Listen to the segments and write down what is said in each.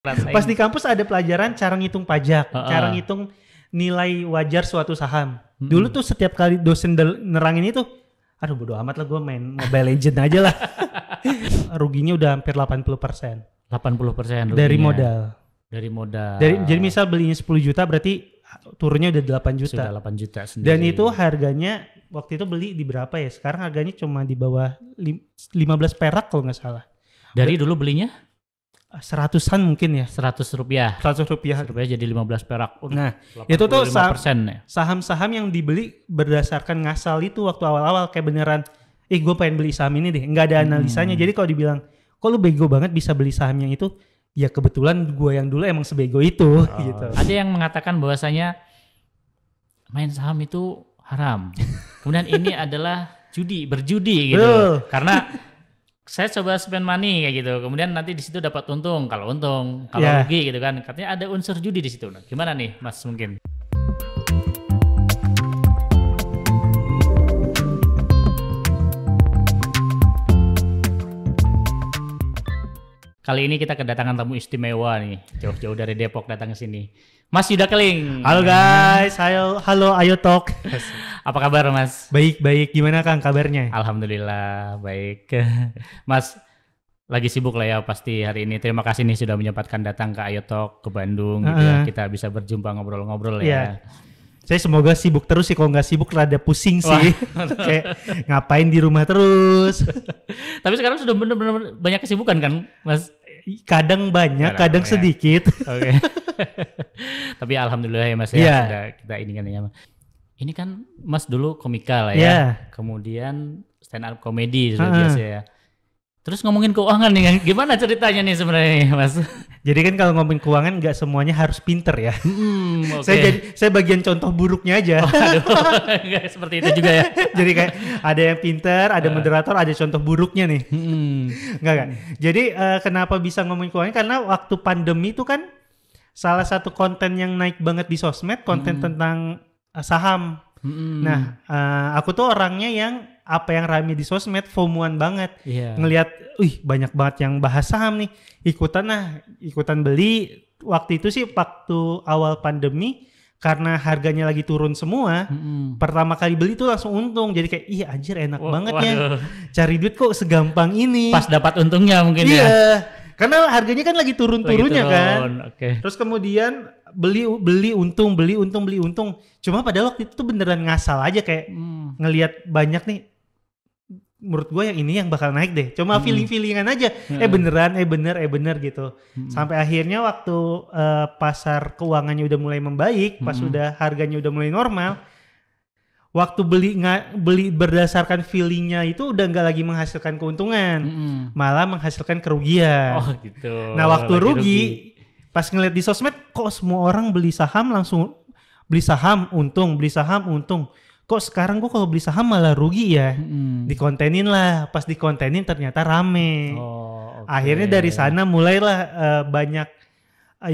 Rasain. Pas di kampus ada pelajaran cara ngitung pajak, cara ngitung nilai wajar suatu saham. Dulu tuh setiap kali dosen nerangin itu, aduh bodo amat lah gue main Mobile Legend aja lah. Ruginya udah hampir 80%. 80% Dari ruginya. modal. Jadi misal belinya 10 juta berarti turunnya udah 8 juta. Sudah 8 juta sendiri. Dan itu harganya waktu itu beli di berapa ya? Sekarang harganya cuma di bawah 15 perak kalau nggak salah. Dari dulu belinya? 100-an mungkin ya. 100 rupiah. 100 rupiah. Jadi 15 perak. Nah, itu tuh 85% ya. Saham-saham yang dibeli berdasarkan ngasal itu waktu awal-awal kayak beneran, gue pengen beli saham ini deh. Nggak ada analisanya. Jadi kalau dibilang, kok lu bego banget bisa beli saham yang itu? Ya kebetulan gue yang dulu emang sebego itu. Gitu. Ada yang mengatakan bahwasanya main saham itu haram. Kemudian ini adalah berjudi gitu. Karena saya coba spend money kayak gitu, kemudian nanti di situ dapat untung, kalau rugi gitu kan, katanya ada unsur judi di situ. Nah, gimana nih, Mas mungkin? Kali ini kita kedatangan tamu istimewa nih, jauh-jauh dari Depok datang ke sini. Mas Yuda Keling. Halo guys, halo Ayo Talk. Apa kabar Mas? Baik, gimana Kang kabarnya? Alhamdulillah baik. Mas lagi sibuk lah ya pasti hari ini. Terima kasih nih sudah menyempatkan datang ke Ayo Talk ke Bandung gitu ya. Kita bisa berjumpa ngobrol-ngobrol ya. Saya semoga sibuk terus sih, kalau nggak sibuk rada pusing sih. Kayak ngapain di rumah terus. Tapi sekarang sudah benar-benar banyak kesibukan kan Mas? Kadang banyak, kadang sedikit. Oke. Tapi alhamdulillah ya Mas ya, sudah kita ini kan ya. Ini kan Mas dulu komika lah ya. Kemudian stand up comedy sudah biasa ya. Terus ngomongin keuangan nih, gimana ceritanya nih sebenarnya Mas? Jadi kan kalau ngomongin keuangan nggak semuanya harus pinter ya. Saya bagian contoh buruknya aja. Nggak seperti itu juga ya. Jadi kayak ada yang pinter, ada moderator, ada contoh buruknya nih. Nggak. Jadi kenapa bisa ngomongin keuangan? Karena waktu pandemi itu kan salah satu konten yang naik banget di sosmed, konten tentang saham. Nah, aku tuh orangnya yang apa yang rame di sosmed FOMO-an banget. Ngelihat, banyak banget yang bahas saham nih. Ikutan beli. Waktu itu sih waktu awal pandemi karena harganya lagi turun semua. Pertama kali beli tuh langsung untung. Jadi kayak, anjir enak banget ya. Cari duit kok segampang ini. Pas dapat untungnya mungkin ya. Iya. Karena harganya kan lagi turun-turunnya kan. Terus kemudian beli untung. Cuma pada waktu itu tuh beneran ngasal aja kayak ngelihat banyak nih. Menurut gue yang ini yang bakal naik deh. Cuma feeling-feelingan aja. Bener gitu. Sampai akhirnya waktu pasar keuangannya udah mulai membaik, pas udah harganya udah mulai normal, waktu beli berdasarkan feelingnya itu udah nggak lagi menghasilkan keuntungan, malah menghasilkan kerugian. Oh gitu. Nah waktu rugi, pas ngeliat di sosmed, kok semua orang beli saham langsung beli saham untung. Kok sekarang gue kalau beli saham malah rugi ya? Dikontenin lah, pas dikontenin ternyata rame. Akhirnya dari sana mulailah banyak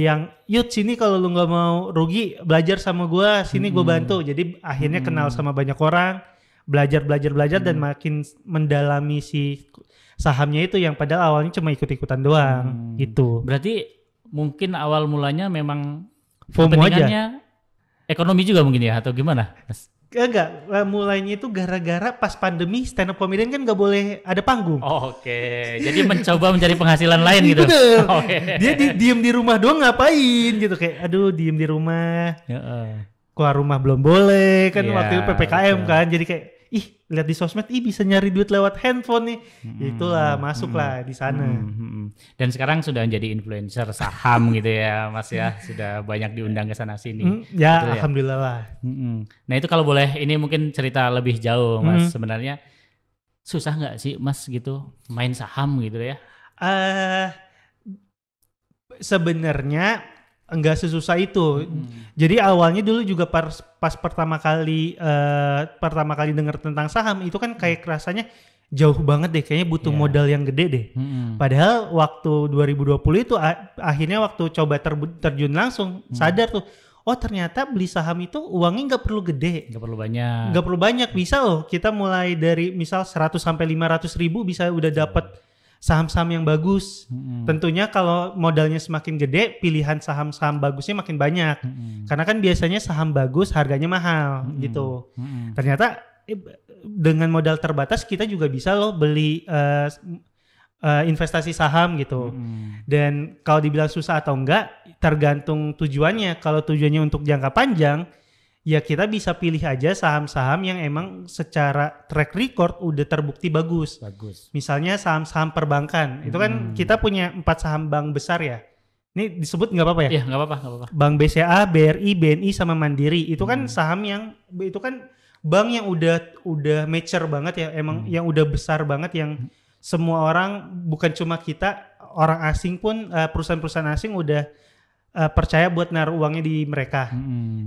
yang sini kalau lu nggak mau rugi belajar sama gue, sini gue bantu. Jadi akhirnya kenal sama banyak orang, belajar dan makin mendalami si sahamnya itu yang padahal awalnya cuma ikut-ikutan doang gitu. Berarti mungkin awal mulanya memang FOMO aja. Ekonomi juga mungkin ya atau gimana? Enggak, mulainya itu gara-gara pas pandemi stand up comedian kan nggak boleh ada panggung. Oke, jadi mencoba mencari penghasilan lain gitu. Bener. Dia diem di rumah doang ngapain gitu, kayak aduh diem di rumah. Keluar rumah belum boleh kan waktu itu PPKM kan, jadi kayak lihat di sosmed bisa nyari duit lewat handphone nih. Itulah masuklah di sana. Dan sekarang sudah menjadi influencer saham gitu ya Mas ya, sudah banyak diundang ke sana sini. Ya alhamdulillah lah. Nah itu kalau boleh ini mungkin cerita lebih jauh Mas, sebenarnya susah nggak sih Mas gitu main saham gitu ya? Sebenarnya enggak sesusah itu. Jadi awalnya dulu juga pas pertama kali dengar tentang saham itu kan kayak rasanya jauh banget deh, kayaknya butuh modal yang gede deh. Padahal waktu 2020 itu akhirnya waktu coba terjun langsung sadar tuh, ternyata beli saham itu uangnya nggak perlu gede, nggak perlu banyak, bisa loh kita mulai dari misal 100 sampai 500 ribu bisa udah dapat saham-saham yang bagus. Tentunya kalau modalnya semakin gede, pilihan saham-saham bagusnya makin banyak. Karena kan biasanya saham bagus harganya mahal gitu. Ternyata dengan modal terbatas kita juga bisa loh beli investasi saham gitu. Dan kalau dibilang susah atau enggak, tergantung tujuannya. Kalau tujuannya untuk jangka panjang, ya kita bisa pilih aja saham-saham yang emang secara track record udah terbukti bagus. Misalnya saham-saham perbankan. Itu kan kita punya 4 saham bank besar ya. Ini disebut nggak apa-apa ya? Iya, nggak apa-apa. Bank BCA, BRI, BNI sama Mandiri. Itu kan saham yang itu kan bank yang udah mature banget ya, emang yang udah besar banget, yang semua orang, bukan cuma kita, orang asing pun, perusahaan-perusahaan asing udah percaya buat naruh uangnya di mereka.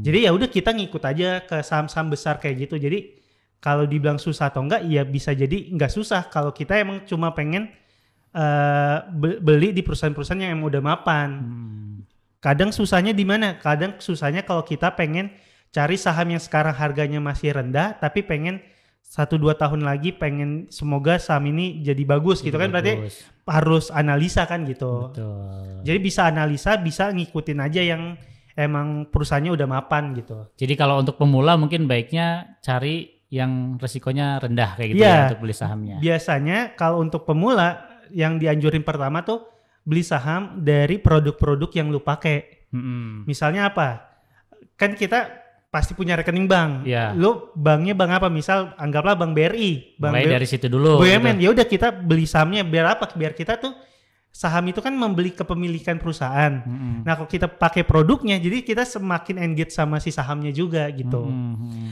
Jadi ya udah kita ngikut aja ke saham-saham besar kayak gitu. Jadi kalau dibilang susah atau enggak, ya bisa jadi enggak susah kalau kita emang cuma pengen beli di perusahaan-perusahaan yang emang udah mapan. Kadang susahnya di mana? Kadang susahnya kalau kita pengen cari saham yang sekarang harganya masih rendah, tapi pengen 1-2 tahun lagi pengen semoga saham ini jadi bagus gitu kan, berarti harus analisa kan gitu. Betul. Jadi bisa analisa, bisa ngikutin aja yang emang perusahaannya udah mapan gitu. Jadi kalau untuk pemula mungkin baiknya cari yang resikonya rendah kayak gitu ya untuk beli sahamnya. Biasanya kalau untuk pemula yang dianjurin pertama tuh beli saham dari produk-produk yang lu pakai. Misalnya apa? Kan kita pasti punya rekening bank. Lu banknya bank apa? Misal anggaplah bank BRI. Mulai dari situ dulu. BUMN. Ya udah kita beli sahamnya biar apa? Biar kita tuh saham itu kan membeli kepemilikan perusahaan. Nah, kalau kita pakai produknya, jadi kita semakin engage sama si sahamnya juga gitu.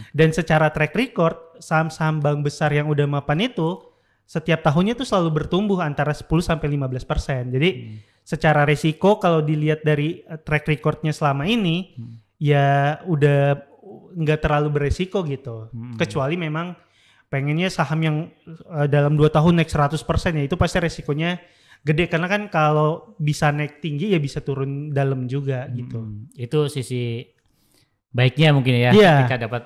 Dan secara track record, saham-saham bank besar yang udah mapan itu setiap tahunnya tuh selalu bertumbuh antara 10-15%. Jadi secara resiko kalau dilihat dari track recordnya selama ini, ya udah nggak terlalu beresiko gitu. Kecuali memang pengennya saham yang dalam 2 tahun naik 100%, ya itu pasti resikonya gede. Karena kan kalau bisa naik tinggi ya bisa turun dalam juga gitu. Itu sisi baiknya mungkin ya, ketika dapat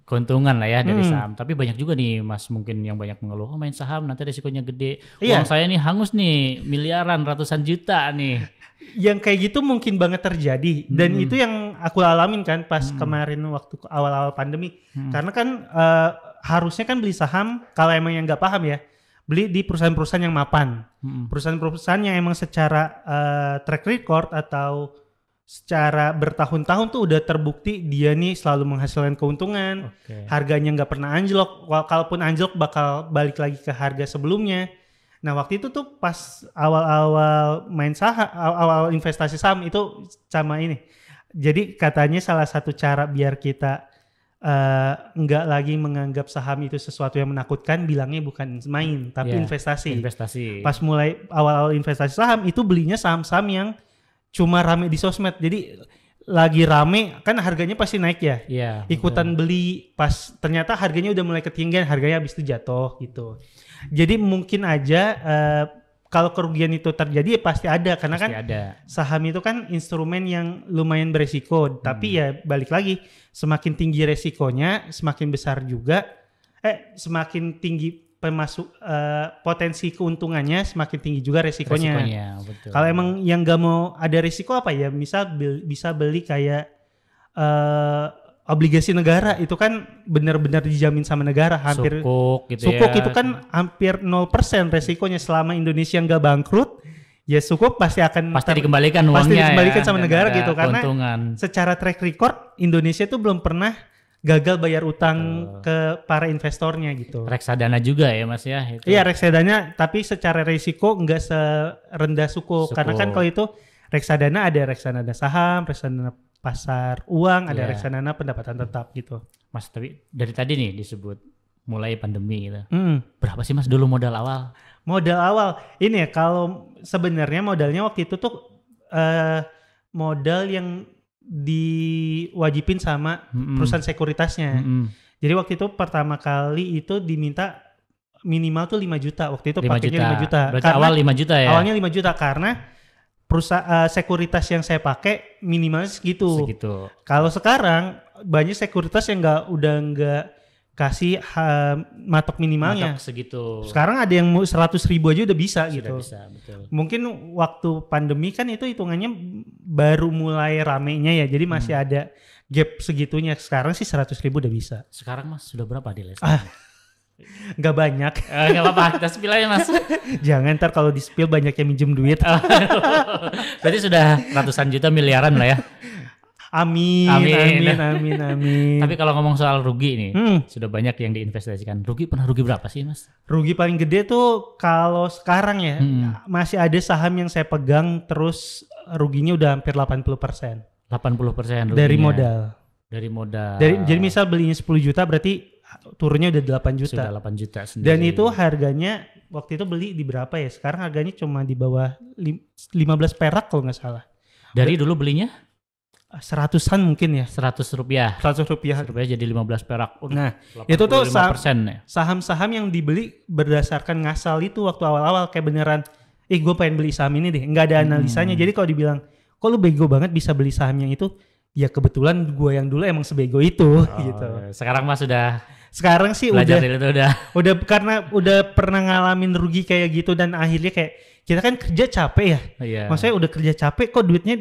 keuntungan lah ya dari saham. Tapi banyak juga nih Mas mungkin yang banyak mengeluh, main saham nanti resikonya gede. Uang saya nih hangus nih, miliaran, ratusan juta nih. Yang kayak gitu mungkin banget terjadi, dan itu yang aku alamin kan pas kemarin waktu awal-awal pandemi. Karena kan harusnya kan beli saham, kalau emang yang nggak paham ya, beli di perusahaan-perusahaan yang mapan. Perusahaan-perusahaan yang emang secara track record atau secara bertahun-tahun tuh udah terbukti dia nih selalu menghasilkan keuntungan. Harganya nggak pernah anjlok, kalaupun anjlok bakal balik lagi ke harga sebelumnya. Nah, waktu itu tuh pas awal-awal main saham, awal-awal investasi saham itu sama ini. Jadi katanya salah satu cara biar kita nggak lagi menganggap saham itu sesuatu yang menakutkan, bilangnya bukan main tapi investasi. Pas mulai awal-awal investasi saham itu belinya saham-saham yang cuma rame di sosmed. Jadi lagi rame kan harganya pasti naik ya. Ikutan beli, pas ternyata harganya udah mulai ketinggian, harganya habis itu jatuh gitu. Jadi mungkin aja kalau kerugian itu terjadi ya pasti ada, karena kan saham itu kan instrumen yang lumayan beresiko. Tapi ya balik lagi, semakin tinggi resikonya, semakin besar juga semakin tinggi potensi keuntungannya, semakin tinggi juga resikonya. Kalau emang yang nggak mau ada resiko apa ya, misal bisa beli kayak obligasi negara, itu kan benar-benar dijamin sama negara, hampir sukuk gitu sukuk itu kan hampir 0% resikonya. Selama Indonesia nggak bangkrut, ya sukuk pasti dikembalikan uangnya, pasti dikembalikan sama negara gitu. Karena keuntungan. Secara track record Indonesia tuh belum pernah gagal bayar utang ke para investornya gitu. Reksadana juga ya Mas ya itu. Iya, reksadana, tapi secara risiko nggak serendah sukuk. Karena kan kalau itu reksadana ada reksadana saham, reksadana pasar uang, ada reksadana pendapatan tetap gitu. Mas, tapi dari tadi nih disebut mulai pandemi gitu. Berapa sih Mas dulu modal awal? Modal awal ini ya, kalau sebenarnya modalnya waktu itu tuh modal yang diwajibin sama perusahaan sekuritasnya. Jadi waktu itu pertama kali itu diminta minimal tuh 5 juta. Waktu itu pakainya 5 juta. Berarti awal 5 juta ya? Awalnya 5 juta karena perusahaan sekuritas yang saya pakai minimal segitu. Kalau sekarang banyak sekuritas yang udah nggak kasih matok minimalnya. Matok segitu. Sekarang ada yang 100.000 aja udah bisa Sudah gitu. bisa, betul. Mungkin waktu pandemi kan itu hitungannya baru mulai ramenya ya, jadi masih ada gap segitunya. Sekarang sih 100.000 udah bisa. Sekarang Mas sudah berapa di les? Nggak banyak. Nggak apa-apa, kita spill aja Mas. Jangan ntar kalau di spill banyak yang minjem duit. Berarti sudah ratusan juta, miliaran lah ya. Amin. Tapi kalau ngomong soal rugi nih, sudah banyak yang diinvestasikan. Pernah rugi berapa sih Mas? Rugi paling gede tuh kalau sekarang ya, masih ada saham yang saya pegang terus ruginya udah hampir 80%. 80% ruginya. Dari modal. Jadi misal belinya 10 juta berarti turunnya udah 8 juta. Sudah 8 juta sendiri. Dan itu harganya waktu itu beli di berapa ya? Sekarang harganya cuma di bawah 15 perak kalau nggak salah. Dari dulu belinya? 100-an mungkin ya. 100 rupiah. 100 rupiah. Jadi 15 perak. Nah, itu tuh ya? saham-saham yang dibeli berdasarkan ngasal itu waktu awal-awal kayak beneran, gue pengen beli saham ini deh. Nggak ada analisanya. Jadi kalau dibilang, kok lu bego banget bisa beli saham yang itu? Ya kebetulan gue yang dulu emang sebego itu gitu. Sekarang Mas sekarang sih udah karena udah pernah ngalamin rugi kayak gitu dan akhirnya kayak kita kan kerja capek ya. Yeah. Maksudnya udah kerja capek kok duitnya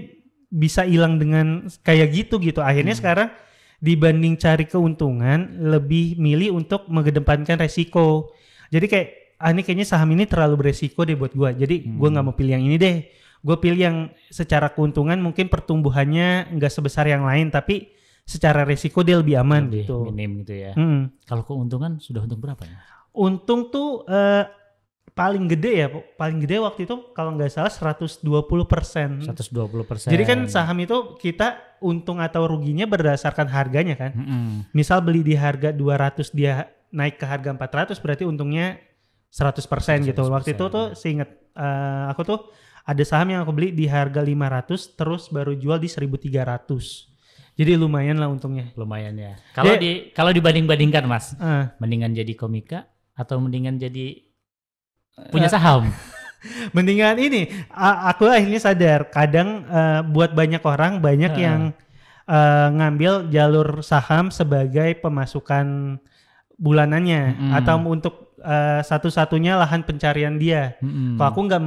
bisa hilang dengan kayak gitu. Akhirnya sekarang dibanding cari keuntungan lebih milih untuk mengedepankan resiko. Jadi kayak ini kayaknya saham ini terlalu beresiko deh buat gue. Jadi gue nggak mau pilih yang ini deh. Gue pilih yang secara keuntungan mungkin pertumbuhannya nggak sebesar yang lain tapi secara resiko dia lebih aman gitu. Minim gitu ya. Kalau keuntungan sudah untung berapa ya? Untung tuh paling gede waktu itu kalau nggak salah 120%. 120%. Jadi kan saham itu kita untung atau ruginya berdasarkan harganya kan. Misal beli di harga 200 dia naik ke harga 400 berarti untungnya 100% gitu. Waktu itu tuh seingat aku tuh ada saham yang aku beli di harga 500 terus baru jual di 1.300. Jadi lumayan lah untungnya. Lumayan ya. Kalau dibanding-bandingkan Mas, mendingan jadi komika atau mendingan jadi punya saham? Mendingan ini. Aku akhirnya sadar kadang buat banyak orang yang ngambil jalur saham sebagai pemasukan bulanannya atau untuk satu-satunya lahan pencarian dia. Kalau aku nggak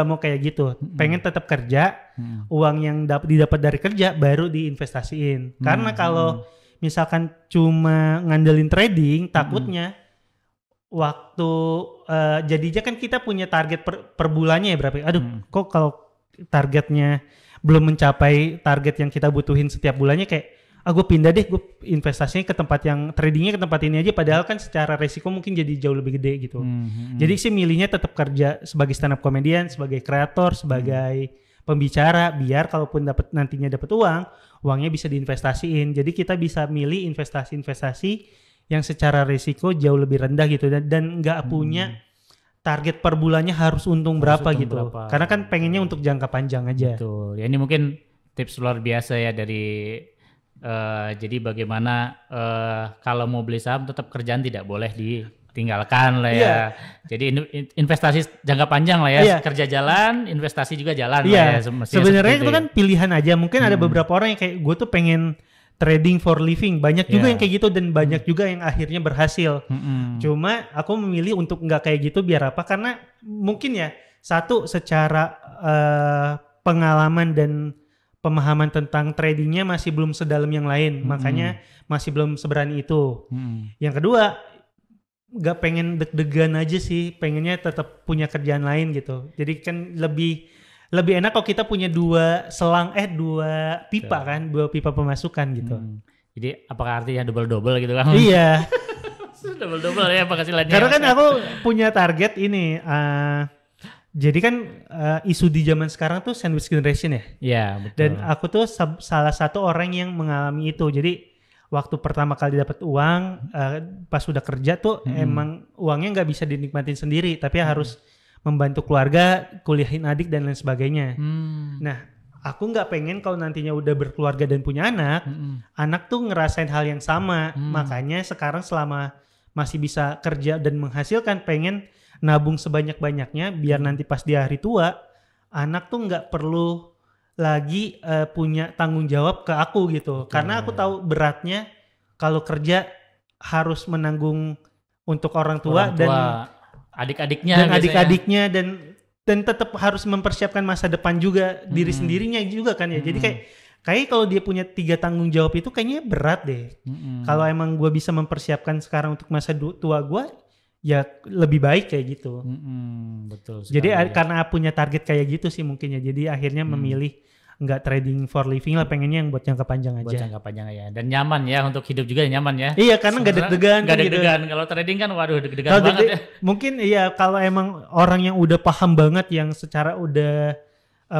mau kayak gitu. Pengen tetap kerja, uang yang didapat dari kerja baru diinvestasiin. Karena kalau misalkan cuma ngandelin trading, takutnya waktu jadinya kan kita punya target per bulannya ya berapa? Aduh, kok kalau targetnya belum mencapai target yang kita butuhin setiap bulannya kayak gue pindah deh, gue investasinya ke tempat yang tradingnya ke tempat ini aja, padahal kan secara resiko mungkin jadi jauh lebih gede gitu. Jadi sih milihnya tetap kerja sebagai stand up comedian, sebagai kreator, sebagai pembicara, biar kalaupun nantinya dapat uangnya bisa diinvestasiin. Jadi kita bisa milih investasi-investasi yang secara resiko jauh lebih rendah gitu dan nggak punya target per bulannya harus untung berapa gitu. Karena kan pengennya untuk jangka panjang aja. Betul. Ya ini mungkin tips luar biasa ya dari jadi bagaimana kalau mau beli saham tetap kerjaan tidak boleh ditinggalkan lah ya. Jadi investasi jangka panjang lah ya. Kerja jalan, investasi juga jalan lah ya. Sebenarnya itu kan pilihan aja. Mungkin ada beberapa orang yang kayak gue tuh pengen trading for living. Banyak juga yang kayak gitu dan banyak juga yang akhirnya berhasil. Cuma aku memilih untuk nggak kayak gitu biar apa? Karena mungkin ya satu secara pengalaman dan pemahaman tentang tradingnya masih belum sedalam yang lain, makanya masih belum seberani itu. Yang kedua, nggak pengen deg-degan aja sih, pengennya tetap punya kerjaan lain gitu. Jadi kan lebih enak kalau kita punya dua pipa kan, dua pipa pemasukan gitu. Jadi apakah artinya double gitu kan? Iya. double ya penghasilannya. Karena kan aku punya target ini. Jadi kan isu di zaman sekarang tuh sandwich generation ya. Iya, betul. Dan aku tuh salah satu orang yang mengalami itu. Jadi waktu pertama kali dapat uang, pas udah kerja tuh emang uangnya nggak bisa dinikmatin sendiri, tapi harus membantu keluarga, kuliahin adik dan lain sebagainya. Nah, aku nggak pengen kalau nantinya udah berkeluarga dan punya anak, anak tuh ngerasain hal yang sama. Makanya sekarang selama masih bisa kerja dan menghasilkan, pengen nabung sebanyak-banyaknya biar nanti pas di hari tua anak tuh nggak perlu lagi punya tanggung jawab ke aku gitu. Karena aku tahu beratnya kalau kerja harus menanggung untuk orang tua, dan adik-adiknya dan adik-adiknya dan tetap harus mempersiapkan masa depan juga diri sendirinya juga kan ya. Jadi kayak kalau dia punya 3 tanggung jawab itu kayaknya berat deh. Kalau emang gue bisa mempersiapkan sekarang untuk masa tua gue, ya lebih baik kayak gitu. Betul sekali. Jadi karena punya target kayak gitu sih mungkin ya. Jadi akhirnya memilih nggak trading for living lah, pengennya yang buat jangka panjang aja. Buat jangka panjang ya. Dan nyaman ya, untuk hidup juga nyaman ya. Iya, karena nggak deg-degan. Nggak deg-degan. Kalau trading kan waduh deg-degan banget ya. Mungkin iya, kalau emang orang yang udah paham banget, yang secara udah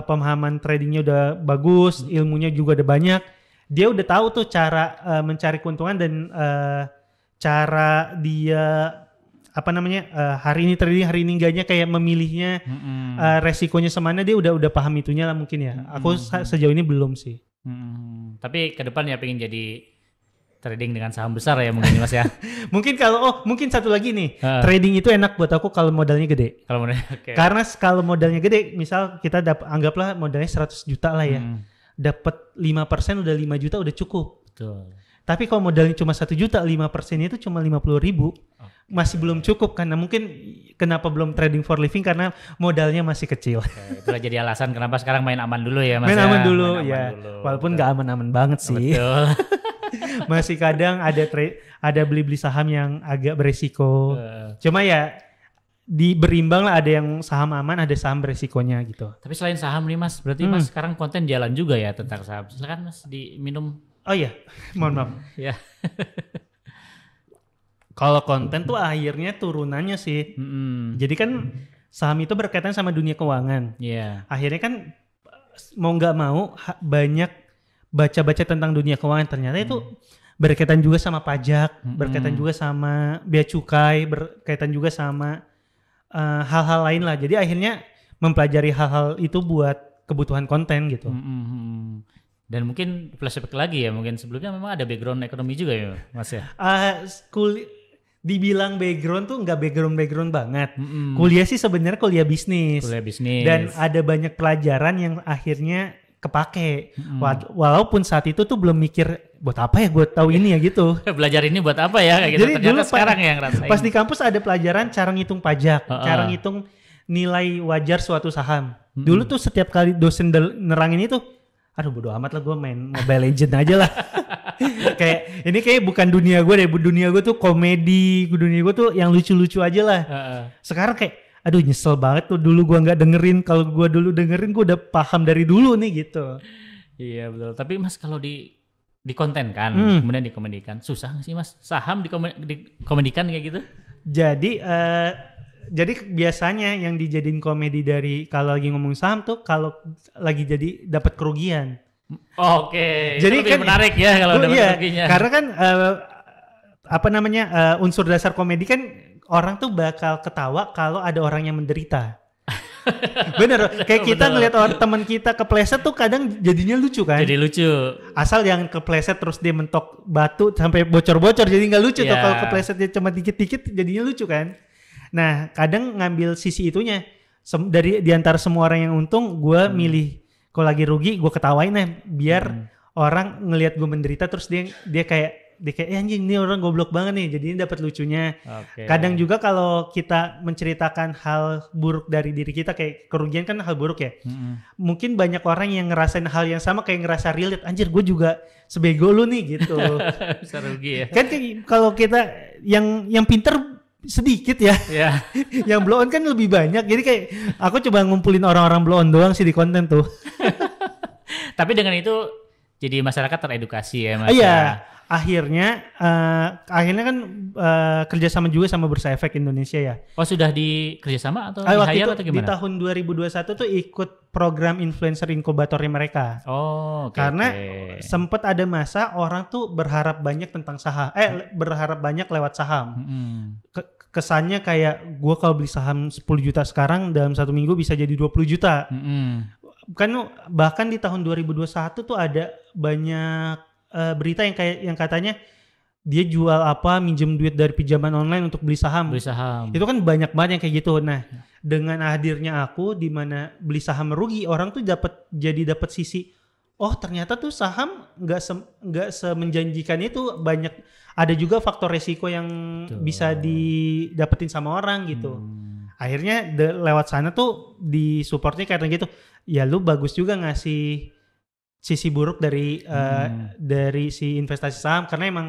pemahaman tradingnya udah bagus, ilmunya juga udah banyak, dia udah tahu tuh cara mencari keuntungan dan cara dia hari ini trading, hari ini enggaknya, kayak memilihnya resikonya semana, dia udah paham itunya lah mungkin ya. Aku sejauh ini belum sih. Tapi ke depan ya pengen jadi trading dengan saham besar ya mungkin Mas ya. mungkin satu lagi nih, trading itu enak buat aku kalau modalnya gede. Karena kalau modalnya gede, misal kita anggaplah modalnya 100 juta lah ya. Dapat 5% udah 5 juta udah cukup. Betul. Tapi kalau modalnya cuma 1 juta, 5% itu cuma 50.000. Masih belum cukup, karena mungkin kenapa belum trading for living, karena modalnya masih kecil. Itulah jadi alasan kenapa sekarang main aman dulu ya Mas. Main aman dulu. Walaupun nggak aman-aman banget sih. Betul. Masih kadang ada beli-beli saham yang agak beresiko. Cuma ya berimbang lah, ada yang saham aman, ada saham beresikonya gitu. Tapi selain saham nih Mas, berarti Mas sekarang konten jalan juga ya tentang saham. Silakan Mas diminum. Oh iya, mohon maaf. Ya. Kalau konten tuh akhirnya turunannya sih. Jadi kan saham itu berkaitan sama dunia keuangan. Akhirnya kan mau nggak mau banyak baca-baca tentang dunia keuangan. Ternyata itu berkaitan juga sama pajak, berkaitan juga sama bea cukai, berkaitan juga sama hal-hal lain lah. Jadi akhirnya mempelajari hal-hal itu buat kebutuhan konten gitu. Dan mungkin flashback lagi ya, mungkin sebelumnya memang ada background ekonomi juga ya Mas ya? Dibilang background tuh nggak background banget. Kuliah sih sebenarnya kuliah bisnis. Dan ada banyak pelajaran yang akhirnya kepake. Walaupun saat itu tuh belum mikir buat apa ya gue tahu ini ya gitu. Belajar ini buat apa ya kayak gitu. Jadi ternyata dulu sekarang yang ngerasain. Pas di kampus ada pelajaran cara ngitung pajak, cara ngitung nilai wajar suatu saham. Dulu tuh setiap kali dosen nerangin itu, aduh bodo amat lah, gue main Mobile Legends aja lah. kayak bukan dunia gue deh. Dunia gue tuh komedi, dunia gue tuh yang lucu-lucu aja lah. Sekarang kayak aduh nyesel banget tuh dulu gue nggak dengerin. Kalau gue dulu dengerin, gue udah paham dari dulu nih gitu. Iya betul. Tapi Mas kalau dikontenkan, kemudian dikomedikan, susah nggak sih Mas saham dikomedikan kayak gitu? Jadi biasanya yang dijadiin komedi dari kalau lagi ngomong saham tuh kalau lagi jadi dapat kerugian. Oke. Jadi lebih kan menarik ya kalau dapat kerugiannya. Karena kan unsur dasar komedi kan orang tuh bakal ketawa kalau ada orang yang menderita. Bener, kayak kita ngelihat teman kita kepleset tuh kadang jadinya lucu kan. Jadi lucu. Asal yang kepleset terus dia mentok batu sampai bocor-bocor, jadi nggak lucu tuh. Kalau keplesetnya cuma dikit-dikit jadinya lucu kan. Nah, kadang ngambil sisi itunya. Di antara semua orang yang untung, gue milih kalau lagi rugi gue ketawain biar orang ngelihat gue menderita, terus dia kayak anjing, ini orang goblok banget nih, jadinya dapat lucunya. Kadang juga kalau kita menceritakan hal buruk dari diri kita, kayak kerugian kan hal buruk ya. Mungkin banyak orang yang ngerasain hal yang sama, kayak ngerasa relate, anjir gue juga sebego lu nih gitu. Bisa rugi ya. Kan kalau kita yang pinter sedikit ya. Yang blow on kan lebih banyak. Jadi kayak aku coba ngumpulin orang-orang blow on doang sih di konten tuh. Tapi dengan itu jadi masyarakat teredukasi ya Mas. Iya. Akhirnya kan kerjasama juga sama Bursa Efek Indonesia ya. Oh sudah di kerjasama atau di hire atau gimana? Di tahun 2021 tuh ikut program influencer inkubatornya mereka. Karena sempat ada masa orang tuh berharap banyak tentang saham, berharap banyak lewat saham. Kesannya kayak gue kalau beli saham 10 juta sekarang dalam 1 minggu bisa jadi 20 juta. Kan bahkan di tahun 2021 tuh ada banyak berita yang katanya dia jual minjem duit dari pinjaman online untuk beli saham. Itu kan banyak banget yang kayak gitu. Nah, dengan hadirnya aku di mana beli saham merugi, orang tuh dapat sisi, oh ternyata tuh saham nggak semenjanjikan itu, banyak ada juga faktor resiko yang bisa didapetin sama orang gitu. Akhirnya lewat sana tuh disupportnya karena gitu. Ya lu bagus juga ngasih sisi buruk dari si investasi saham, karena emang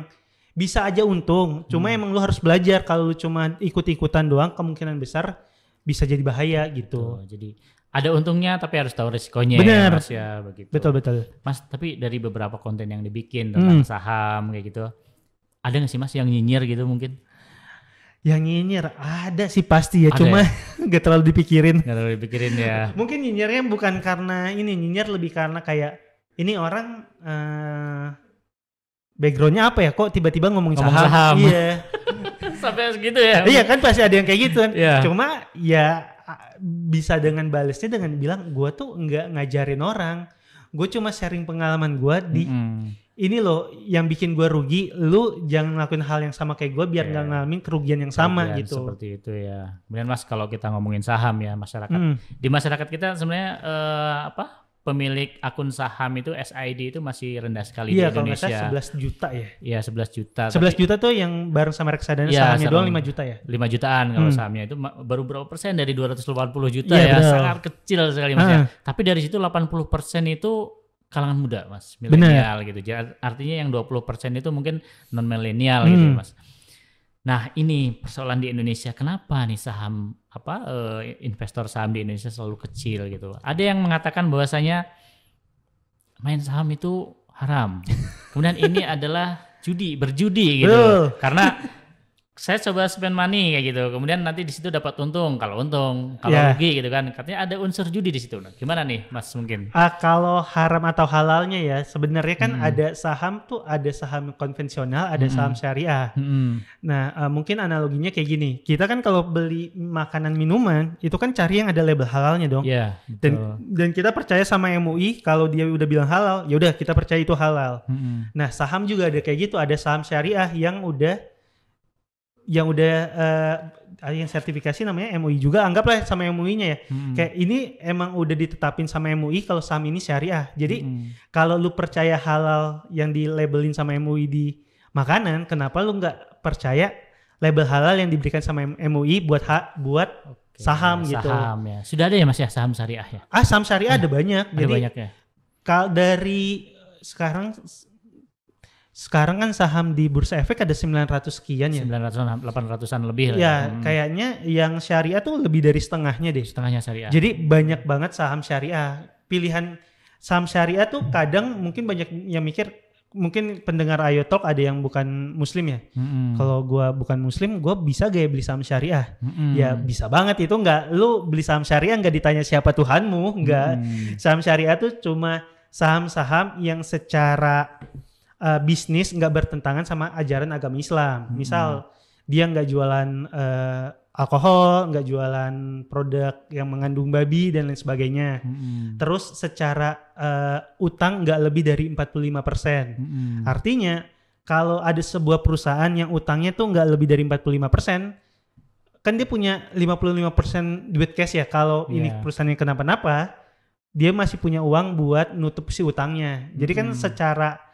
bisa aja untung. Cuma emang lu harus belajar, kalau lu cuma ikut-ikutan doang kemungkinan besar bisa jadi bahaya gitu. Jadi ada untungnya tapi harus tahu risikonya. Bener. Ya Mas ya, begitu. Betul. Mas, tapi dari beberapa konten yang dibikin tentang saham kayak gitu, ada nggak sih Mas yang nyinyir gitu mungkin? Yang nyinyir ada sih pasti ya, Ada cuma nggak terlalu dipikirin. Nggak terlalu dipikirin ya. Mungkin nyinyirnya bukan karena ini, nyinyir lebih karena kayak ini orang backgroundnya apa ya, kok tiba-tiba ngomong saham. Iya. Sampai segitu ya. Iya kan pasti ada yang kayak gitu kan. Yeah. Cuma ya bisa dengan balesnya dengan bilang gue tuh nggak ngajarin orang, gue cuma sharing pengalaman gue di ini loh yang bikin gue rugi, lu jangan ngelakuin hal yang sama kayak gue biar nggak ngalamin kerugian yang sama gitu. Seperti itu ya. Kemudian Mas, kalau kita ngomongin saham ya, masyarakat di masyarakat kita sebenarnya pemilik akun saham itu SID itu masih rendah sekali di Indonesia. Iya, kalau nggak salah 11 juta ya. Iya, 11 juta. 11 juta tuh yang bareng sama reksadana sahamnya doang 5 juta ya. 5 jutaan kalau sahamnya itu baru berapa persen dari 280 juta ya, sangat kecil sekali Mas ya. Tapi dari situ 80% itu kalangan muda Mas, milenial gitu. Jadi artinya yang 20% itu mungkin non milenial gitu Mas. Nah, ini persoalan di Indonesia, kenapa nih saham investor saham di Indonesia selalu kecil gitu. Ada yang mengatakan bahwasanya main saham itu haram. Kemudian ini adalah berjudi gitu. Karena saya coba spend money kayak gitu. Kemudian nanti di situ dapat untung, kalau rugi gitu kan. Katanya ada unsur judi di situ. Nah, gimana nih Mas mungkin? Kalau haram atau halalnya ya, sebenarnya kan ada saham tuh, ada saham konvensional, ada saham syariah. Nah, mungkin analoginya kayak gini. Kita kan kalau beli makanan minuman, itu kan cari yang ada label halalnya dong. Iya, dan kita percaya sama MUI, kalau dia udah bilang halal, ya udah kita percaya itu halal. Nah, saham juga ada kayak gitu, ada saham syariah yang yang sertifikasi namanya MUI juga, anggaplah sama MUI-nya ya. Kayak ini emang udah ditetapin sama MUI kalau saham ini syariah. Jadi kalau lu percaya halal yang dilabelin sama MUI di makanan, kenapa lu nggak percaya label halal yang diberikan sama MUI buat saham gitu? Saham ya. Sudah ada ya Mas ya saham syariah ya? Saham syariah ada banyak. Ada banyak ya. Dari sekarang kan saham di Bursa Efek ada 900 sekian ya. 900-an, 800-an lebih lah. Ya, kayaknya yang syariah tuh lebih dari setengahnya deh. Setengahnya syariah. Jadi banyak banget saham syariah. Pilihan saham syariah tuh kadang mungkin banyak yang mikir, mungkin pendengar Ayo Talk ada yang bukan muslim ya. Kalau gua bukan muslim, gua bisa gak ya beli saham syariah? Ya bisa banget. Itu enggak, lu beli saham syariah enggak ditanya siapa Tuhanmu, enggak. Saham syariah tuh cuma saham-saham yang secara bisnis nggak bertentangan sama ajaran agama Islam. Misal dia nggak jualan alkohol, nggak jualan produk yang mengandung babi dan lain sebagainya. Terus secara utang nggak lebih dari 45%. Artinya kalau ada sebuah perusahaan yang utangnya tuh nggak lebih dari 45%, kan dia punya 55% duit cash ya. Kalau ini perusahaannya kenapa-napa, dia masih punya uang buat nutup si utangnya. Jadi kan secara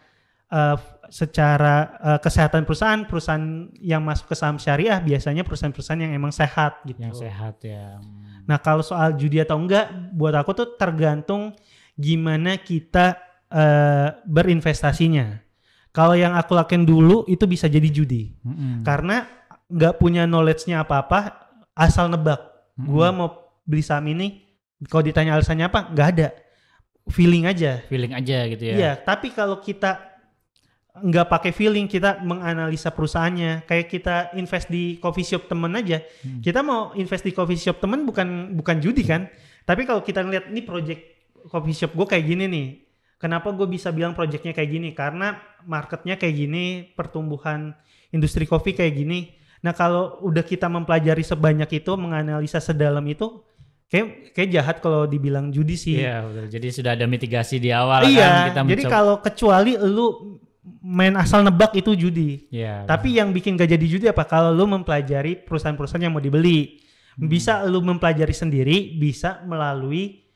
kesehatan perusahaan yang masuk ke saham syariah biasanya perusahaan-perusahaan yang emang sehat gitu. Yang sehat ya. Nah, kalau soal judi atau enggak, buat aku tuh tergantung gimana kita berinvestasinya. Kalau yang aku lakuin dulu itu bisa jadi judi. Karena nggak punya knowledge-nya apa-apa, asal nebak. Gua mau beli saham ini, kalau ditanya alasannya apa, nggak ada. Feeling aja gitu ya. Iya, tapi kalau kita nggak pakai feeling, kita menganalisa perusahaannya, kayak kita invest di coffee shop temen aja. Kita mau invest di coffee shop temen bukan judi kan, tapi kalau kita ngeliat ini project coffee shop gue kayak gini nih, kenapa gue bisa bilang projectnya kayak gini, karena marketnya kayak gini, pertumbuhan industri kopi kayak gini. Nah, kalau udah kita mempelajari sebanyak itu, menganalisa sedalam itu, kayak jahat kalau dibilang judi sih. Iya, betul. Jadi sudah ada mitigasi di awal kan. Kita jadi kalau kecuali lu main asal nebak itu judi. Tapi yang bikin gak jadi judi apa? Kalau lu mempelajari perusahaan-perusahaan yang mau dibeli. Bisa lu mempelajari sendiri, bisa melalui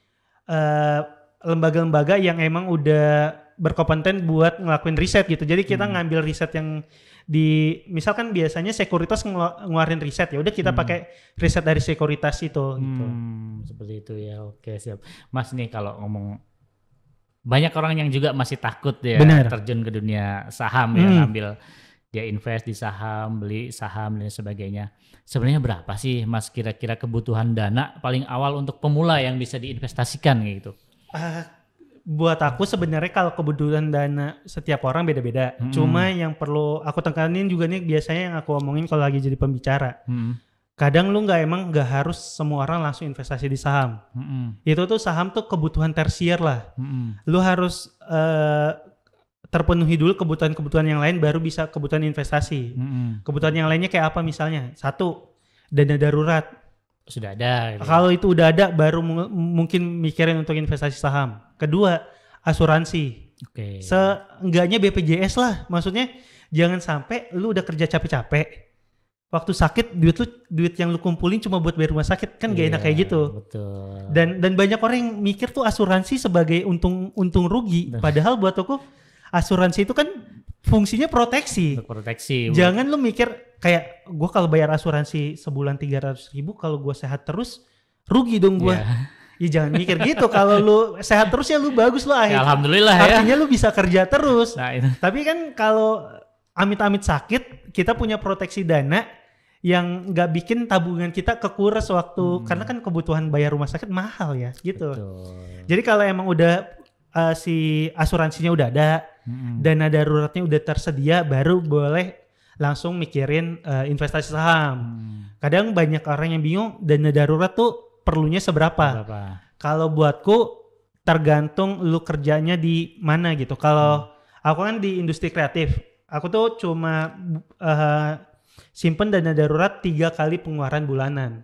lembaga-lembaga yang emang udah berkompeten buat ngelakuin riset gitu. Jadi kita ngambil riset yang misalkan biasanya sekuritas ngeluarin riset, ya udah kita pakai riset dari sekuritas itu gitu. Seperti itu ya. Oke, siap. Mas nih kalau ngomong, banyak orang yang juga masih takut ya terjun ke dunia saham ya, ngambil dia invest di saham, beli saham dan sebagainya. Sebenarnya berapa sih Mas kira-kira kebutuhan dana paling awal untuk pemula yang bisa diinvestasikan gitu? Buat aku sebenarnya kalau kebutuhan dana setiap orang beda-beda. Cuma yang perlu aku tekanin juga nih biasanya yang aku omongin kalau lagi jadi pembicara. Kadang lu nggak harus semua orang langsung investasi di saham. Itu tuh saham tuh kebutuhan tersier lah. Lu harus terpenuhi dulu kebutuhan-kebutuhan yang lain baru bisa kebutuhan investasi. Kebutuhan yang lainnya kayak apa misalnya? 1, dana darurat. Sudah ada. Gitu. Kalau itu udah ada baru mungkin mikirin untuk investasi saham. 2, asuransi. Seenggaknya BPJS lah. Maksudnya jangan sampai lu udah kerja capek-capek, waktu sakit duit yang lu kumpulin cuma buat bayar rumah sakit, kan gak enak kayak gitu. Betul. Dan banyak orang yang mikir tuh asuransi sebagai untung rugi. Padahal buat aku asuransi itu kan fungsinya proteksi. Untuk proteksi. Jangan lu mikir kayak gue kalau bayar asuransi sebulan 300.000, kalau gue sehat terus rugi dong gue. Ya jangan mikir gitu. Kalau lu sehat terus ya lu bagus lu akhirnya. Ya, alhamdulillah artinya lu bisa kerja terus. Nah, itu. Tapi kan kalau amit-amit sakit, kita punya proteksi dana yang nggak bikin tabungan kita kekuras waktu karena kan kebutuhan bayar rumah sakit mahal ya gitu. Betul. Jadi kalau emang udah si asuransinya udah ada, dana daruratnya udah tersedia, baru boleh langsung mikirin investasi saham. Kadang banyak orang yang bingung dana darurat tuh perlunya seberapa. Kalau buatku tergantung lu kerjanya di mana gitu. Kalau aku kan di industri kreatif, aku tuh cuma simpen dana darurat 3 kali pengeluaran bulanan.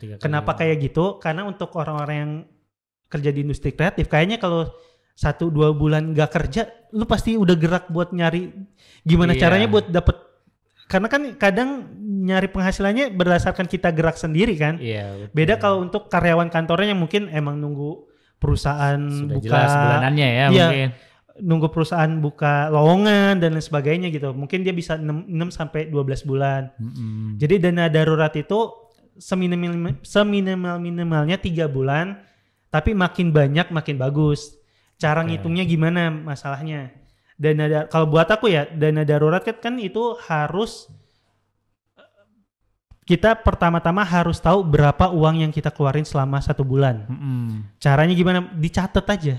3 kali. Kenapa kayak gitu? Karena untuk orang-orang yang kerja di industri kreatif, kayaknya kalau 1-2 bulan gak kerja, lu pasti udah gerak buat nyari gimana caranya buat dapet. Karena kan kadang nyari penghasilannya berdasarkan kita gerak sendiri kan. Beda kalau untuk karyawan kantornya yang mungkin emang nunggu perusahaan sudah buka jelas bulanannya ya mungkin. Nunggu perusahaan buka lowongan dan lain sebagainya gitu. Mungkin dia bisa 6 sampai 12 bulan. Jadi dana darurat itu seminimal-minimalnya 3 bulan, tapi makin banyak makin bagus. Cara ngitungnya gimana masalahnya? Kalau buat aku ya, dana darurat kan itu harus kita pertama-tama harus tahu berapa uang yang kita keluarin selama 1 bulan. Caranya gimana? Dicatat aja.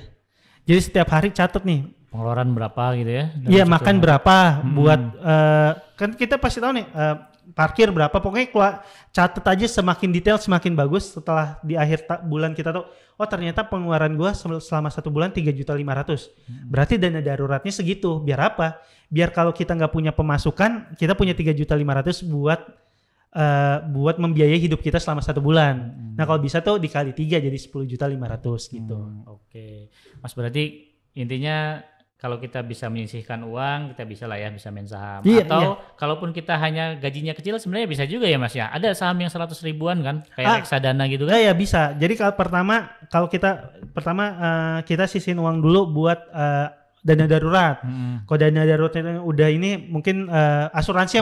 Jadi setiap hari catat nih pengeluaran berapa gitu ya. Iya, makan berapa buat kan kita pasti tahu nih parkir berapa, pokoknya catat aja semakin detail semakin bagus. Setelah di akhir bulan kita tahu, oh ternyata pengeluaran gua selama 1 bulan 3.500.000. Berarti dana daruratnya segitu. Biar apa? Biar kalau kita nggak punya pemasukan, kita punya 3.500.000 buat membiayai hidup kita selama 1 bulan. Nah kalau bisa tuh dikali 3 jadi 10.500.000 gitu. Oke. Mas berarti intinya kalau kita bisa menyisihkan uang, kita bisa lah ya bisa main saham. Atau kalaupun kita hanya gajinya kecil sebenarnya bisa juga ya Mas ya. Ada saham yang 100 ribuan kan, kayak reksadana gitu kan? Ya bisa. Jadi kalau kita sisihin uang dulu buat dana darurat. Kalau dana daruratnya udah ini mungkin asuransi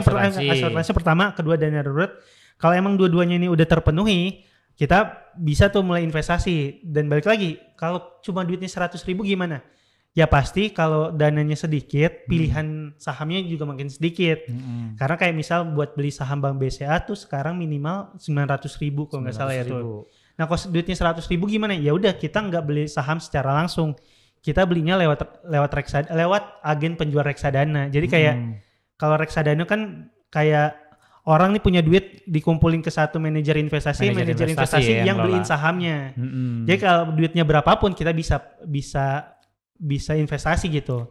pertama, kedua dana darurat. Kalau emang dua-duanya ini udah terpenuhi, kita bisa tuh mulai investasi. Dan balik lagi, kalau cuma duitnya 100.000 gimana? Ya pasti kalau dananya sedikit, pilihan sahamnya juga makin sedikit. Karena kayak misal buat beli saham Bank BCA tuh sekarang minimal 900.000 kalau nggak salah ya tuh. Nah kalau duitnya 100.000 gimana? Ya udah kita nggak beli saham secara langsung. Kita belinya lewat agen penjual reksadana. Jadi kayak kalau reksadana kan kayak orang nih punya duit dikumpulin ke satu manajer investasi yang beliin sahamnya. Jadi kalau duitnya berapapun kita bisa investasi gitu.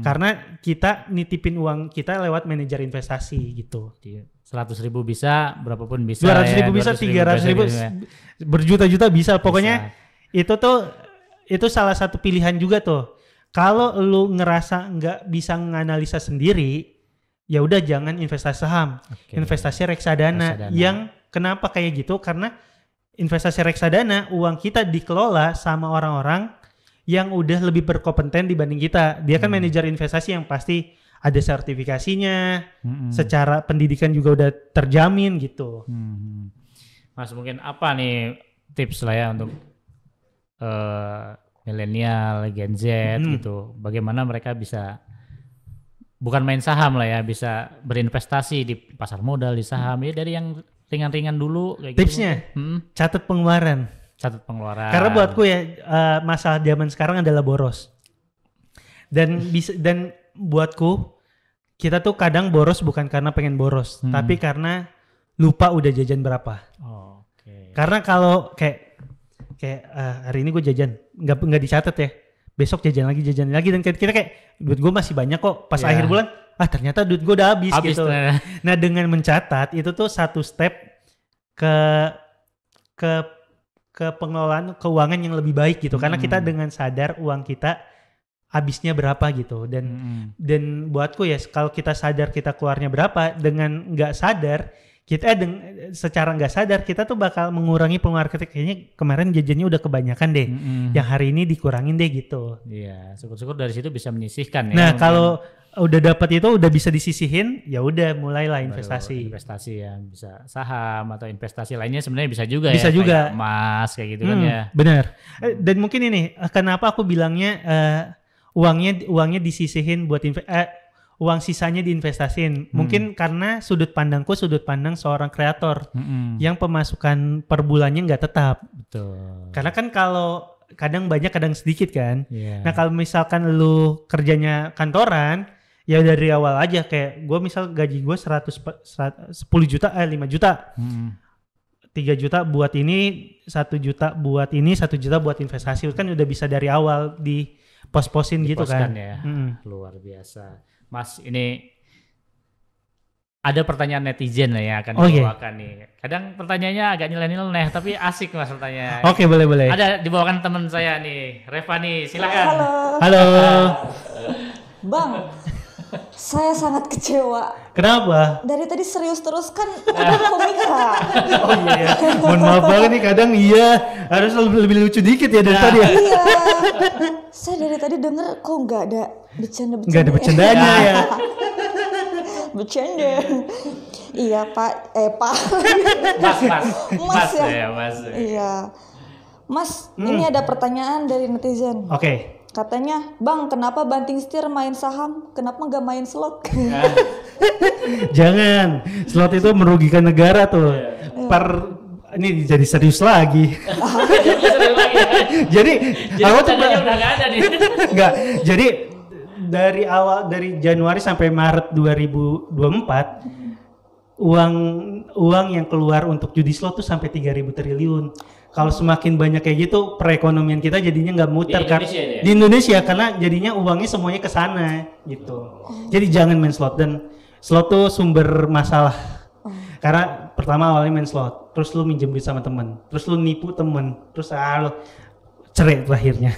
Karena kita nitipin uang kita lewat manajer investasi gitu. 100.000 bisa, berapapun bisa. 200.000 bisa, 300.000 berjuta-juta bisa. Pokoknya itu salah satu pilihan juga tuh. Kalau lu ngerasa nggak bisa menganalisa sendiri, ya udah jangan investasi saham. Investasi reksadana. Yang kenapa kayak gitu? Karena investasi reksadana uang kita dikelola sama orang-orang yang udah lebih berkompeten dibanding kita. Dia kan manajer investasi yang pasti ada sertifikasinya, secara pendidikan juga udah terjamin gitu. Mas, mungkin apa nih tips lah ya untuk milenial, Gen Z gitu. Bagaimana mereka bisa bukan main saham lah ya, bisa berinvestasi di pasar modal, di saham ya, dari yang ringan-ringan dulu kayak Tipsnya, catat pengeluaran. Catat pengeluaran. Karena buatku ya masalah zaman sekarang adalah boros. Dan buatku kita tuh kadang boros bukan karena pengen boros, tapi karena lupa udah jajan berapa. Oke. Karena kalau kayak hari ini gue jajan nggak dicatat ya, besok jajan lagi dan kita kayak duit gue masih banyak kok, pas akhir bulan ternyata duit gue udah habis gitu. Nah dengan mencatat itu tuh satu step ke pengelolaan keuangan yang lebih baik gitu, karena kita dengan sadar uang kita habisnya berapa gitu, dan buatku ya kalau kita sadar kita keluarnya berapa, dengan nggak sadar kita secara nggak sadar kita tuh bakal mengurangi pengeluaran kita. Kayaknya kemarin jajannya udah kebanyakan deh, yang hari ini dikurangin deh gitu. Iya, syukur-syukur dari situ bisa menyisihkan ya. Nah kalau udah dapat itu udah bisa disisihin, ya udah mulailah investasi. Investasi yang bisa saham atau investasi lainnya sebenarnya bisa juga bisa ya. Juga. Kayak emas kayak gitu kan ya. Benar. Dan mungkin ini kenapa aku bilangnya uangnya disisihin buat uang sisanya diinvestasiin. Mungkin karena sudut pandang seorang kreator yang pemasukan per bulannya nggak tetap. Betul. Karena kan kalau kadang banyak kadang sedikit kan. Yeah. Nah kalau misalkan lu kerjanya kantoran, ya dari awal aja kayak gue misal gaji gue 10 juta 5 juta. 3 juta buat ini, 1 juta buat ini, 1 juta buat investasi. Kan udah bisa dari awal di pos-posin gitu kan. Ya. Luar biasa. Mas, ini ada pertanyaan netizen lah ya akan dibawakan nih. Kadang pertanyaannya agak nyeleneh tapi asik Mas pertanyaan. Oke, boleh. Ada dibawakan teman saya nih, Reva nih, silakan. Halo. Bang, saya sangat kecewa. Kenapa? Dari tadi serius terus kan komika. Oh iya. Mohon maaf banget nih, kadang harus lebih lucu dikit ya dari tadi ya. Iya. Saya dari tadi denger kok nggak ada bercanda-bercanda. Nggak ada bercandanya ya. Bercanda. Iya Pak. Mas ya. Ya, Mas. Iya. Mas, ini ada pertanyaan dari netizen. Oke. Katanya, Bang, kenapa banting setir main saham? Kenapa nggak main slot? Jangan, slot itu merugikan negara tuh. Ini jadi serius lagi. Jadi aku tuh udah nggak ada nih. Enggak. Jadi dari Januari sampai Maret 2024 uang yang keluar untuk judi slot tuh sampai 3.000 triliun. Kalau semakin banyak kayak gitu, perekonomian kita jadinya nggak muter di Indonesia karena jadinya uangnya semuanya ke sana gitu. Jadi jangan main slot, dan slot tuh sumber masalah. Karena pertama awalnya main slot, terus lu minjem duit sama temen, terus lu nipu temen, terus lu cerai terakhirnya.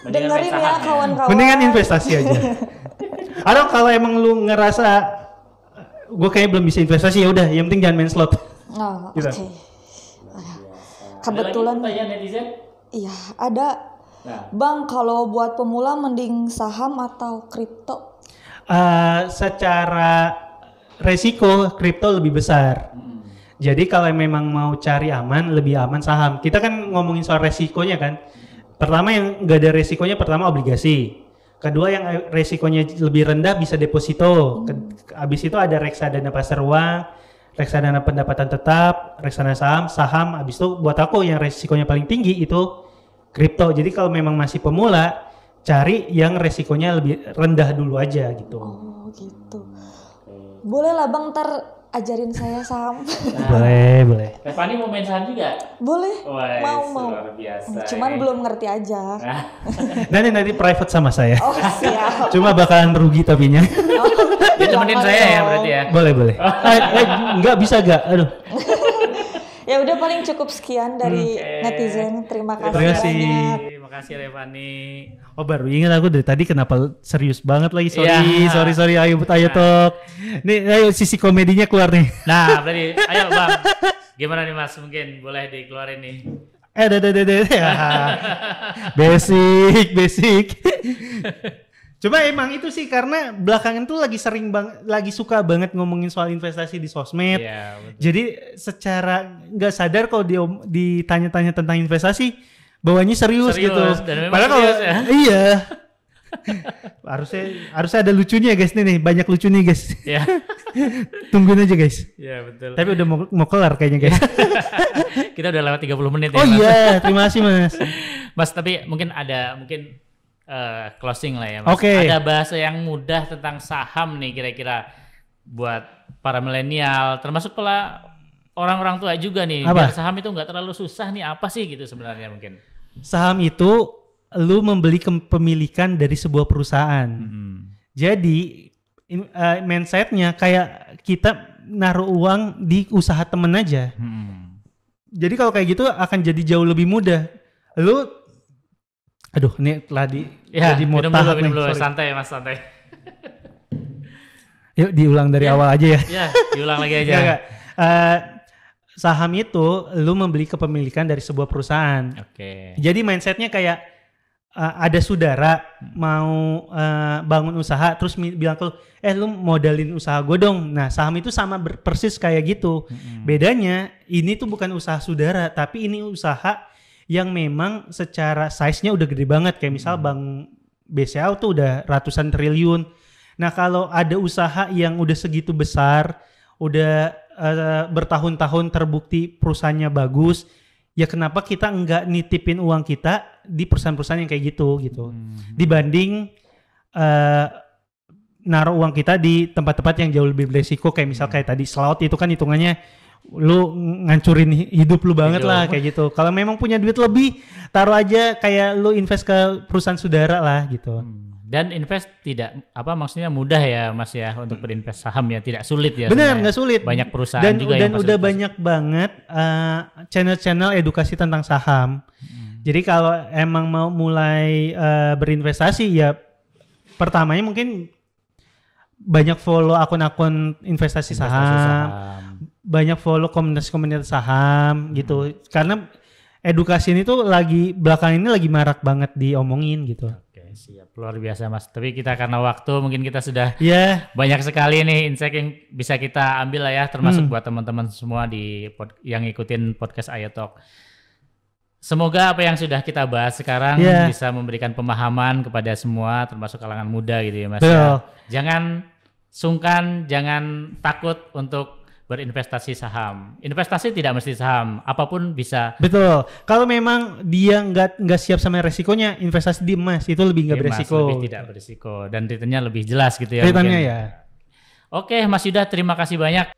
Dengerin ya kawan-kawan. Mendingan investasi aja. Atau kalau emang lu ngerasa gue kayaknya belum bisa investasi, ya udah, yang penting jangan main slot. Oh, gitu. Oke. Kebetulan. Ada lagi netizen? Iya, ada. Nah. Bang, kalau buat pemula mending saham atau kripto? Secara resiko kripto lebih besar. Jadi kalau memang mau cari aman, lebih aman saham. Kita kan ngomongin soal resikonya kan. Pertama yang nggak ada resikonya, pertama obligasi. Kedua yang resikonya lebih rendah bisa deposito. Habis itu ada reksadana pasar uang, reksadana pendapatan tetap, reksadana saham. Habis itu buat aku yang resikonya paling tinggi itu kripto. Jadi kalau memang masih pemula, cari yang resikonya lebih rendah dulu aja gitu. Oh gitu. Boleh lah Bang, ntar ajarin saya saham. Boleh. Revani mau main saham juga? Boleh. Wah, mau. Luar biasa. Cuman belum ngerti aja. Nanti private sama saya. Oh siap. Cuma bakalan rugi tapinya. Ya temenin saya ya berarti ya. Boleh. Enggak bisa gak? Aduh. Ya udah, paling cukup sekian dari netizen. Terima kasih. Terima kasih. banyak. Terima kasih Revani. Oh baru ingat aku dari tadi kenapa serius banget lagi. Iya. Sorry. Ayo Tok. Nih ayo sisi komedinya keluar nih. Nah berarti ayo Bang. Gimana nih Mas? Mungkin boleh dikeluarin nih. Basic. Cuma emang itu sih karena belakangan tuh lagi suka banget ngomongin soal investasi di sosmed. Iya, betul. Jadi secara nggak sadar kalau ditanya-tanya tentang investasi, bawahnya serius gitu. Dan memang Padahal kalau serius ya. iya. harusnya ada lucunya guys nih, banyak lucu nih guys. Ya. Tungguin aja guys. Iya, betul. Tapi udah mau kelar kayaknya guys. Kita udah lewat 30 menit Oh ya. Mas. iya, terima kasih Mas. Mas, tapi mungkin closing lah ya Mas. Oke. Ada bahasa yang mudah tentang saham nih kira-kira buat para milenial, termasuk pula orang-orang tua juga nih. Apa? Biar saham itu nggak terlalu susah nih, apa sih gitu sebenarnya mungkin? Saham itu lu membeli kepemilikan dari sebuah perusahaan. Jadi mindsetnya kayak kita naruh uang di usaha temen aja. Jadi kalau kayak gitu akan jadi jauh lebih mudah. Aduh, ini telah jadi mau minum tahap dulu, nih, sorry. santai Mas, santai. Yuk diulang dari awal aja ya. Ya, diulang lagi aja. Enggak. Saham itu lu membeli kepemilikan dari sebuah perusahaan. Oke. Jadi mindsetnya kayak ada saudara mau bangun usaha terus bilang ke lu, lu modalin usaha gue dong. Nah saham itu sama persis kayak gitu. Bedanya ini tuh bukan usaha saudara, tapi ini usaha yang memang secara size-nya udah gede banget. Kayak misal Bank BCA tuh udah ratusan triliun. Nah kalau ada usaha yang udah segitu besar, udah bertahun-tahun terbukti perusahaannya bagus, ya kenapa kita nggak nitipin uang kita di perusahaan-perusahaan yang kayak gitu. Dibanding naruh uang kita di tempat-tempat yang jauh lebih beresiko, kayak misal kayak tadi slot itu kan hitungannya lu ngancurin hidup lu banget lah kayak gitu. Kalau memang punya duit lebih, taruh aja kayak lu invest ke perusahaan saudara lah gitu. Dan invest maksudnya mudah ya Mas ya untuk berinvest saham ya, tidak sulit ya. Bener, nggak sulit. Banyak perusahaan dan juga dan yang udah banyak banget channel-channel edukasi tentang saham. Jadi kalau emang mau mulai berinvestasi ya pertamanya mungkin banyak follow akun-akun investasi saham. Banyak follow komunitas-komunitas saham gitu. Karena edukasi ini tuh belakangan ini lagi marak banget diomongin gitu. Oke, siap. Luar biasa Mas. Tapi kita karena waktu mungkin kita sudah Yeah. banyak sekali nih insight yang bisa kita ambil lah ya, termasuk buat teman-teman semua yang ngikutin podcast Ayo Talk. Semoga apa yang sudah kita bahas sekarang bisa memberikan pemahaman kepada semua, termasuk kalangan muda gitu ya Mas. Ya. Jangan sungkan, jangan takut untuk berinvestasi saham. Investasi tidak mesti saham, apapun bisa. Betul. Kalau memang dia nggak siap sama resikonya, investasi di emas itu lebih nggak beresiko. Lebih tidak beresiko dan returnnya lebih jelas gitu ya. Returnnya ya. Oke, Mas Yuda, terima kasih banyak.